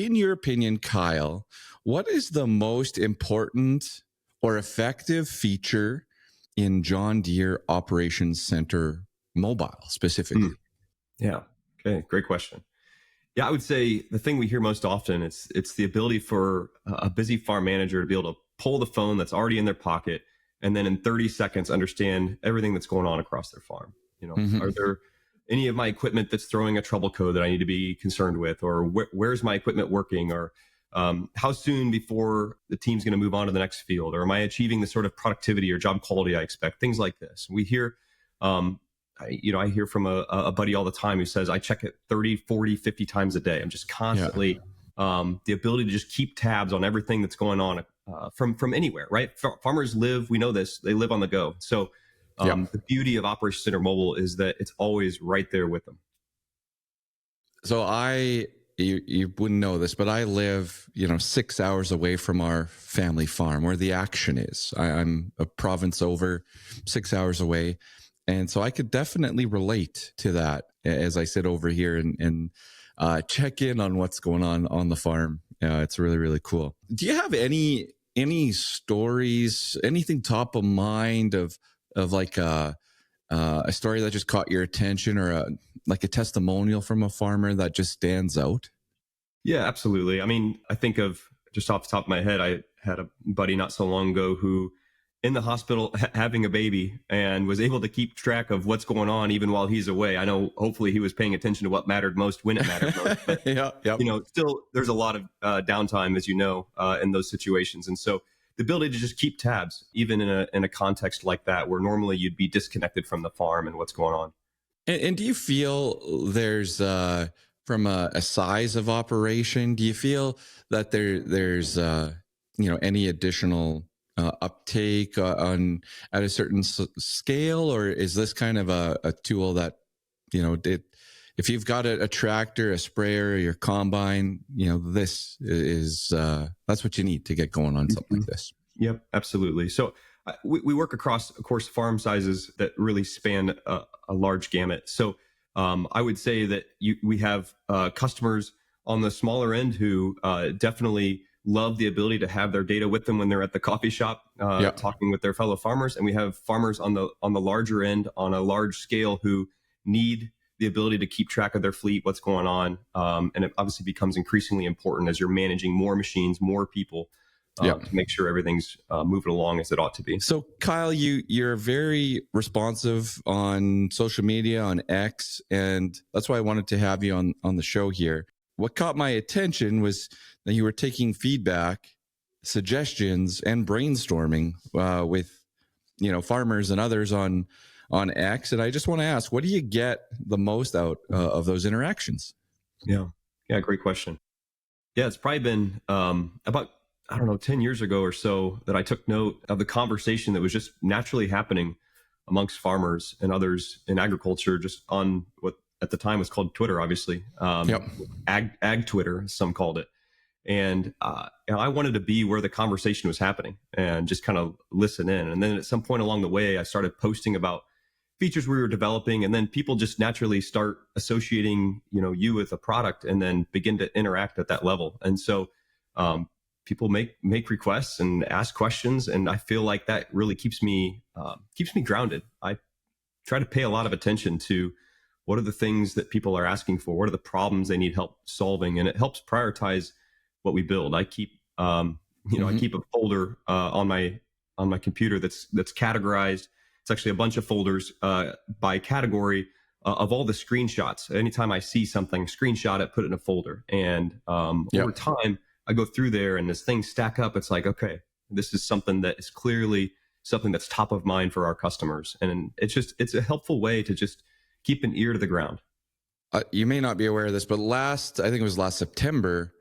in your opinion, Kyle, what is the most important or effective feature in John Deere Operations Center Mobile specifically? Yeah. Okay. Great question. Yeah, I would say the thing we hear most often it's the ability for a busy farm manager to be able to pull the phone that's already in their pocket and then in 30 seconds understand everything that's going on across their farm. Are there any of my equipment that's throwing a trouble code that I need to be concerned with, or where's my equipment working, or how soon before the team's going to move on to the next field, or am I achieving the sort of productivity or job quality I expect? Things like this. We hear I hear from a buddy all the time who says, I check it 30, 40, 50 times a day. I'm just constantly, the ability to just keep tabs on everything that's going on from anywhere, right? Farmers live, we know this, they live on the go. So the beauty of Operations Center Mobile is that it's always right there with them. So you wouldn't know this, but I live, 6 hours away from our family farm where the action is. I'm a province over, 6 hours away. And so I could definitely relate to that as I sit over here and check in on what's going on the farm. It's really, really cool. Do you have any stories, anything top of mind of like a story that just caught your attention, or like a testimonial from a farmer that just stands out? Yeah, absolutely. I mean, I think of just off the top of my head, I had a buddy not so long ago who in the hospital having a baby and was able to keep track of what's going on even while he's away. I know hopefully he was paying attention to what mattered most when it mattered most, but still there's a lot of downtime, as in those situations. And so the ability to just keep tabs, even in a context like that, where normally you'd be disconnected from the farm and what's going on. And do you feel there's from a size of operation, do you feel that there's any additional uptake on at a certain scale, or is this kind of a tool that if you've got a tractor, a sprayer, your combine, this is that's what you need to get going on something like this? Yep, absolutely. So we work across, of course, farm sizes that really span a large gamut. So I would say that we have customers on the smaller end who definitely love the ability to have their data with them when they're at the coffee shop talking with their fellow farmers. And we have farmers on the larger end, on a large scale, who need the ability to keep track of their fleet, what's going on. And it obviously becomes increasingly important as you're managing more machines, more people, to make sure everything's moving along as it ought to be. So Kyle, you're very responsive on social media, on X, and that's why I wanted to have you on the show here. What caught my attention was that you were taking feedback, suggestions, and brainstorming with farmers and others on X. And I just want to ask, what do you get the most out of those interactions? Yeah, great question. Yeah, it's probably been about 10 years ago or so that I took note of the conversation that was just naturally happening amongst farmers and others in agriculture, just on what at the time was called Twitter, obviously. Ag Twitter, some called it. And I wanted to be where the conversation was happening and just kind of listen in. And then at some point along the way, I started posting about features we were developing, and then people just naturally start associating, you with a product, and then begin to interact at that level. And so people make requests and ask questions, and I feel like that really keeps me grounded. I try to pay a lot of attention to what are the things that people are asking for, what are the problems they need help solving, and it helps prioritize what we build. I keep I keep a folder on my computer that's categorized. It's actually a bunch of folders by category of all the screenshots. Anytime I see something, screenshot it, put it in a folder. And over time, I go through there and as things stack up, it's like, okay, this is something that is clearly something that's top of mind for our customers. And it's a helpful way to just keep an ear to the ground. You may not be aware of this, but I think it was last September,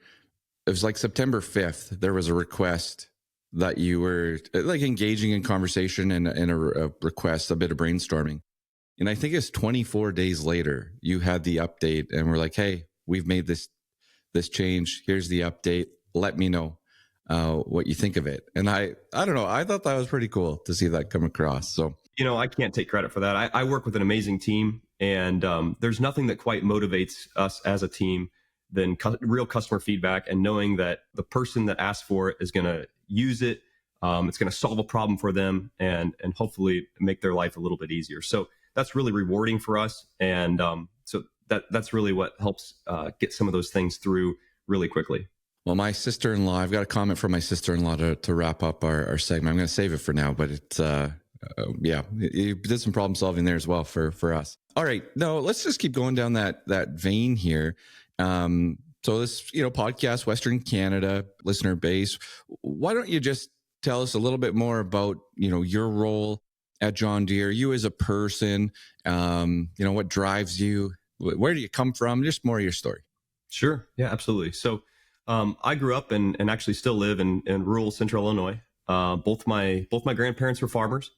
it was like September 5th, there was a request that you were like engaging in conversation and a request, a bit of brainstorming. And I think it's 24 days later, you had the update and we're like, hey, we've made this change. Here's the update. Let me know what you think of it. And I don't know. I thought that was pretty cool to see that come across. So, I can't take credit for that. I work with an amazing team, and there's nothing that quite motivates us as a team than real customer feedback, and knowing that the person that asked for it is going to use it. It's going to solve a problem for them, and hopefully make their life a little bit easier. So that's really rewarding for us. And so that's really what helps get some of those things through really quickly. Well, my sister-in-law, I've got a comment from my sister-in-law to wrap up our segment. I'm going to save it for now, but it's, yeah, you did some problem solving there as well for us. All right. No, let's just keep going down that vein here. So this, podcast, Western Canada, listener base. Why don't you just tell us a little bit more about, your role at John Deere, you as a person, what drives you, where do you come from? Just more of your story. Sure. Yeah, absolutely. So I grew up and actually still live in rural central Illinois. Both my grandparents were farmers,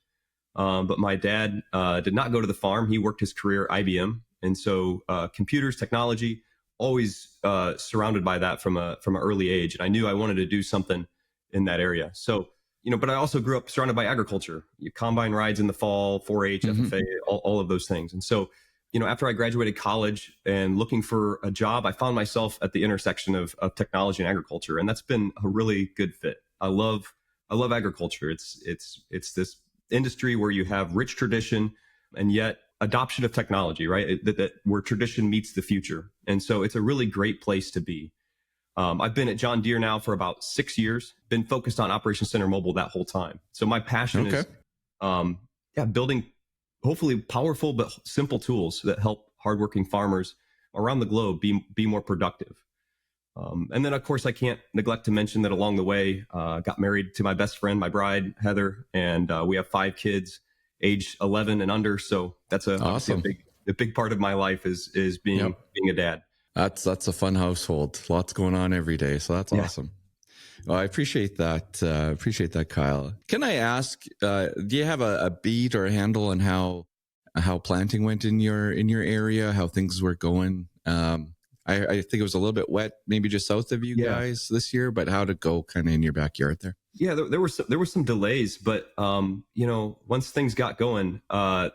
but my dad did not go to the farm. He worked his career at IBM, and so computers, technology, always surrounded by that from an early age. And I knew I wanted to do something in that area. So but I also grew up surrounded by agriculture, combine rides in the fall, 4-H, FFA, all of those things. And so after I graduated college and looking for a job, I found myself at the intersection of technology and agriculture, and that's been a really good fit. I love agriculture. It's this industry where you have rich tradition and yet adoption of technology, right? That where tradition meets the future, and so it's a really great place to be. I've been at John Deere now for about 6 years. Been focused on Operations Center Mobile that whole time. So my passion is, building hopefully powerful but simple tools that help hardworking farmers around the globe be more productive. And then, of course, I can't neglect to mention that along the way, got married to my best friend, my bride, Heather, and we have 5 kids, age 11 and under. So that's awesome. a big part of my life is being a dad. That's a fun household. Lots going on every day. So that's awesome. Well, I appreciate that. Kyle. Can I ask, do you have a beat or a handle on how planting went in your area, how things were going? I think it was a little bit wet, maybe just south of you guys this year, but how'd it go kind of in your backyard there? Yeah, there were some delays, but once things got going,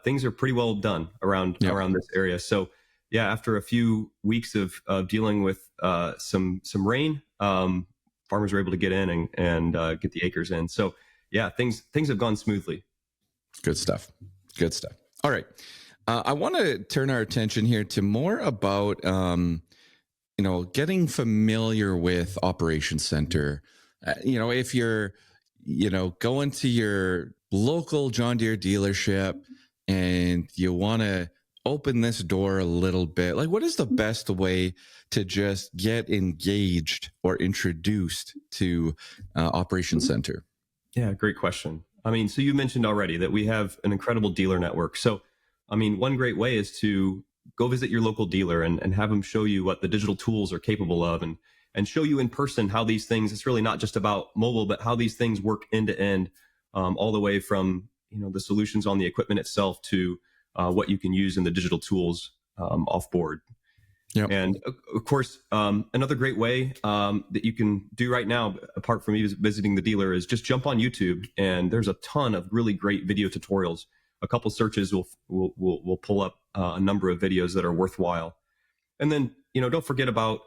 things are pretty well done around this area. So yeah, after a few weeks of dealing with some rain, farmers were able to get in and get the acres in. So yeah, things have gone smoothly. Good stuff. All right. I want to turn our attention here to more about, getting familiar with Operations Center. If you're, going to your local John Deere dealership and you want to open this door a little bit, like what is the best way to just get engaged or introduced to Operations Center? Yeah, great question. I mean, so you mentioned already that we have an incredible dealer network. So, I mean, one great way is to go visit your local dealer and have them show you what the digital tools are capable of and show you in person how these things, it's really not just about mobile, but how these things work end to end, all the way from, the solutions on the equipment itself to what you can use in the digital tools off board. Yep. And of course, another great way that you can do right now, apart from visiting the dealer, is just jump on YouTube. And there's a ton of really great video tutorials. A couple searches will pull up a number of videos that are worthwhile. And then, don't forget about,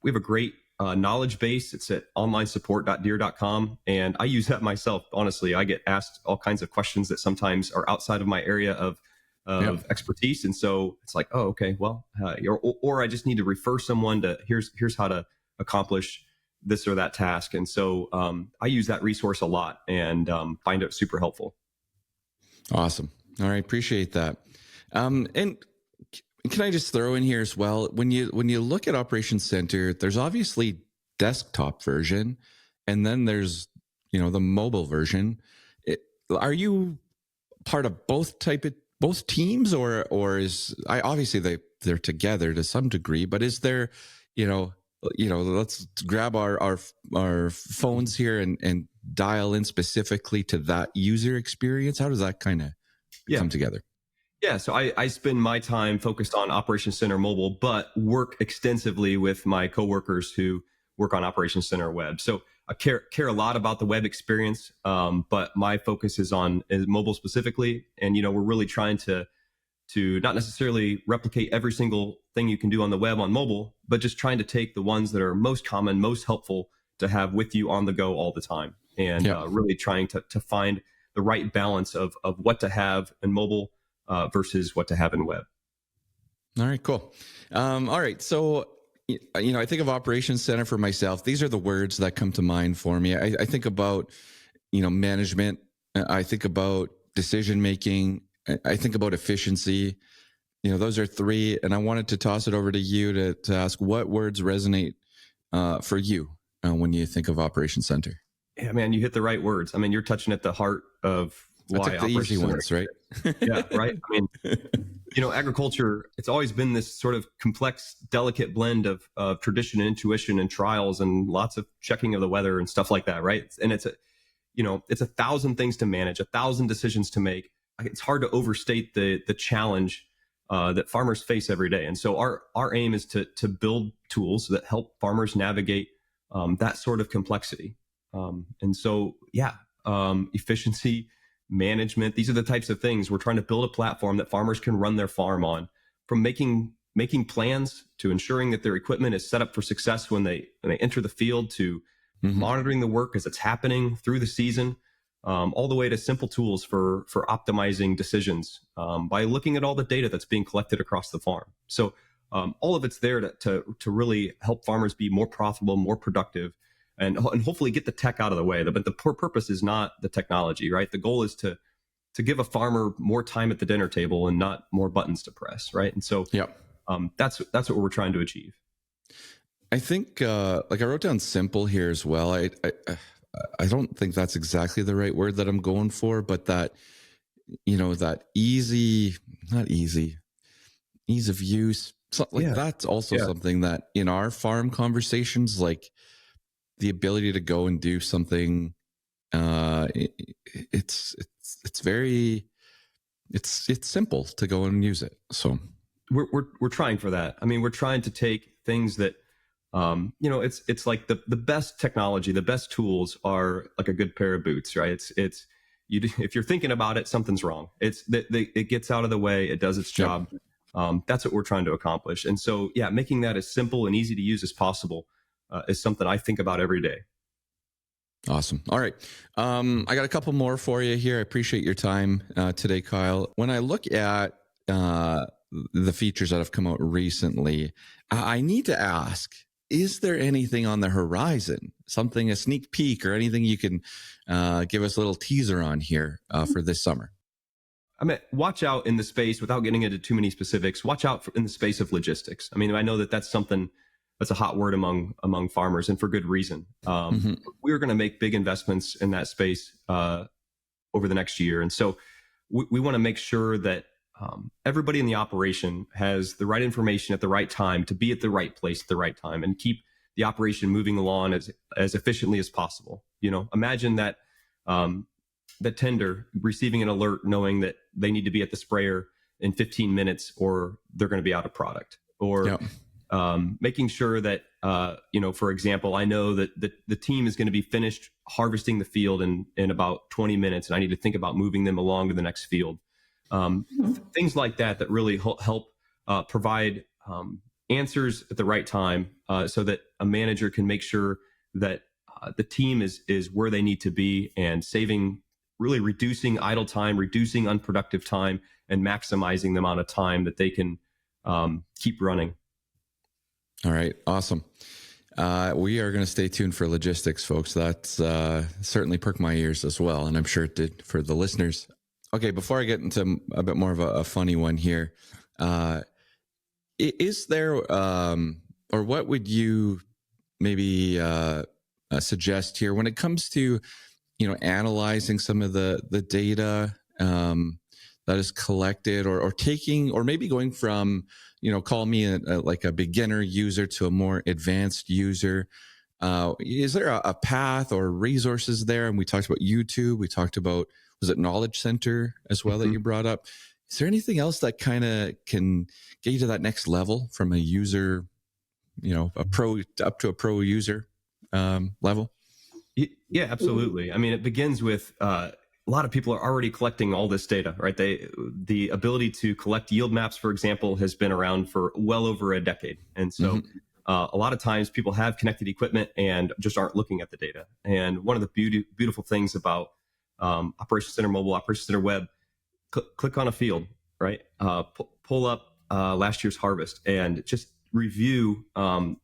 we have a great knowledge base. It's at onlinesupport.deere.com. And I use that myself. Honestly, I get asked all kinds of questions that sometimes are outside of my area of expertise. And so it's like, oh, okay, well, or I just need to refer someone to here's how to accomplish this or that task. And so I use that resource a lot and find it super helpful. Awesome. All right. Appreciate that. And can I just throw in here as well, when you look at Operations Center, there's obviously desktop version, and then there's, the mobile version. Are you part of both teams, or is obviously they're together to some degree, but is there, let's grab our phones here and dial in specifically to that user experience. How does that kind of come together? Yeah, so I spend my time focused on Operations Center Mobile, but work extensively with my coworkers who work on Operations Center Web. So I care a lot about the web experience, but my focus is mobile specifically. And we're really trying to to not necessarily replicate every single thing you can do on the web on mobile, but just trying to take the ones that are most common, most helpful to have with you on the go all the time, and really trying to find the right balance of what to have in mobile versus what to have in web. All right, cool. All right, so I think of Operations Center for myself. These are the words that come to mind for me. I think about management. I think about decision making. I think about efficiency. Those are three, and I wanted to toss it over to you to ask what words resonate for you when you think of Operations Center. Yeah, man, you hit the right words. I mean, you're touching at the heart of why the easy ones, right? Yeah, right. I mean, agriculture, it's always been this sort of complex, delicate blend of tradition and intuition and trials and lots of checking of the weather and stuff like that, right? And it's a thousand things to manage, 1,000 decisions to make. It's hard to overstate the challenge that farmers face every day. And so our aim is to build tools that help farmers navigate that sort of complexity. And so, efficiency, management, these are the types of things we're trying to build a platform that farmers can run their farm on, from making plans to ensuring that their equipment is set up for success when they enter the field, to monitoring the work as it's happening through the season, all the way to simple tools for optimizing decisions by looking at all the data that's being collected across the farm. So all of it's there to really help farmers be more profitable, more productive, and hopefully get the tech out of the way. But the poor purpose is not the technology, right? The goal is to give a farmer more time at the dinner table and not more buttons to press, right? And so that's what we're trying to achieve. I think I wrote down simple here as well. I don't think that's exactly the right word that I'm going for, but that that ease of use. So, that's also something that in our farm conversations, like the ability to go and do something, it's simple to go and use it. So we're trying for that. I mean, we're trying to take things that it's like the best technology, the best tools are like a good pair of boots, right? If you're thinking about it, something's wrong. It gets out of the way, it does its job. That's what we're trying to accomplish. And so, making that as simple and easy to use as possible is something I think about every day. Awesome. All right. I got a couple more for you here. I appreciate your time today, Kyle. When I look at the features that have come out recently, I need to ask, is there anything on the horizon, a sneak peek or anything you can give us a little teaser on here for this summer? I mean, watch out in the space, without getting into too many specifics, watch out in the space of logistics. I mean, I know that's something that's a hot word among farmers, and for good reason. We're going to make big investments in that space over the next year. And so we want to make sure that everybody in the operation has the right information at the right time to be at the right place at the right time and keep the operation moving along as efficiently as possible. Imagine that the tender receiving an alert knowing that they need to be at the sprayer in 15 minutes or they're going to be out of product, or making sure that, for example, I know that the team is going to be finished harvesting the field in about 20 minutes and I need to think about moving them along to the next field. Things like that really help provide answers at the right time so that a manager can make sure that the team is where they need to be, and really reducing idle time, reducing unproductive time, and maximizing the amount of time that they can keep running. All right. Awesome. We are going to stay tuned for logistics, folks. That's certainly perked my ears as well, and I'm sure it did for the listeners. Okay, before I get into a bit more of a funny one here, is there, or what would you maybe suggest here when it comes to, analyzing some of the data that is collected, or taking, or maybe going from, call me like a beginner user to a more advanced user? Is there a path or resources there? And we talked about YouTube. We talked about, was it Knowledge Center as well that you brought up? Is there anything else that kind of can get you to that next level from a user, a pro up to a pro user level? Yeah, absolutely. I mean, it begins with a lot of people are already collecting all this data, right? The ability to collect yield maps, for example, has been around for well over a decade. And so Mm-hmm. a lot of times people have connected equipment and just aren't looking at the data. And one of the beautiful things about Operations Center Mobile, Operations Center Web, click on a field, right? Pull up last year's harvest and just review.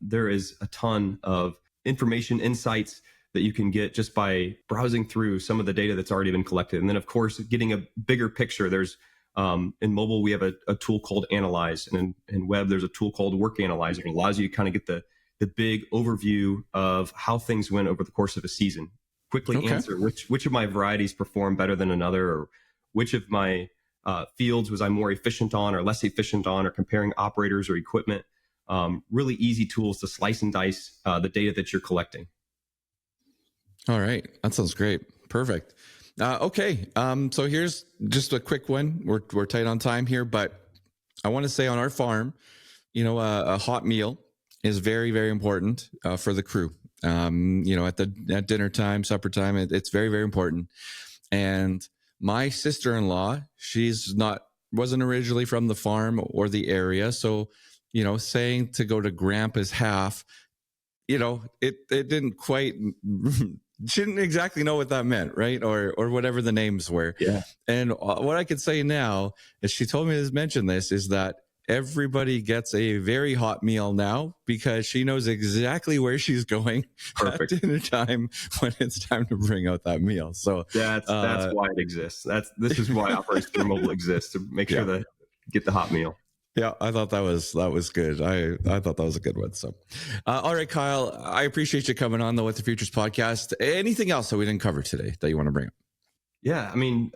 There is a ton of information, insights that you can get just by browsing through some of the data that's already been collected. And then, of course, getting a bigger picture. There's in mobile, we have a tool called Analyze, and in web, there's a tool called Work Analyzer. It allows you to kind of get the big overview of how things went over the course of a season. Quickly Okay. answer which of my varieties perform better than another, or which of my fields was I more efficient on or less efficient on, or comparing operators or equipment. Really easy tools to slice and dice the data that you're collecting. All right. That sounds great. Perfect. Okay. So here's just a quick one. We're tight on time here, but I want to say on our farm, a hot meal is very, very important for the crew. At dinner time, supper time, it's very, very important. And my sister-in-law, wasn't originally from the farm or the area. So, saying to go to grandpa's half, it didn't quite, she didn't exactly know what that meant, right? Or whatever the names were. Yeah, And what I could say now is she told me to mention this is that everybody gets a very hot meal now because she knows exactly where she's going perfect. at dinner time when it's time to bring out that meal. So That's why it exists. This is why Operations Center Mobile exists, to make sure that get the hot meal. yeah, I thought that was good. I thought that was a good one. So, all right, Kyle, I appreciate you coming on the What the Futures podcast. Anything else that we didn't cover today that you want to bring up? Yeah, I mean,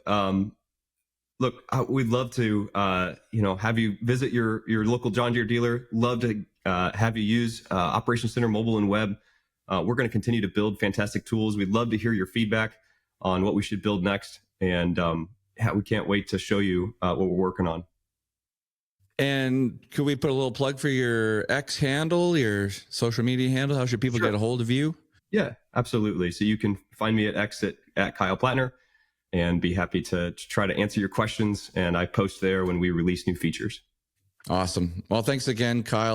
look, we'd love to, have you visit your local John Deere dealer. Love to have you use Operations Center Mobile and Web. We're going to continue to build fantastic tools. We'd love to hear your feedback on what we should build next, and we can't wait to show you what we're working on. And could we put a little plug for your X handle, your social media handle? How should people Sure. get a hold of you? Yeah, absolutely. So you can find me at X at Kyle Plattner, and be happy to try to answer your questions. And I post there when we release new features. Awesome. Well, thanks again, Kyle.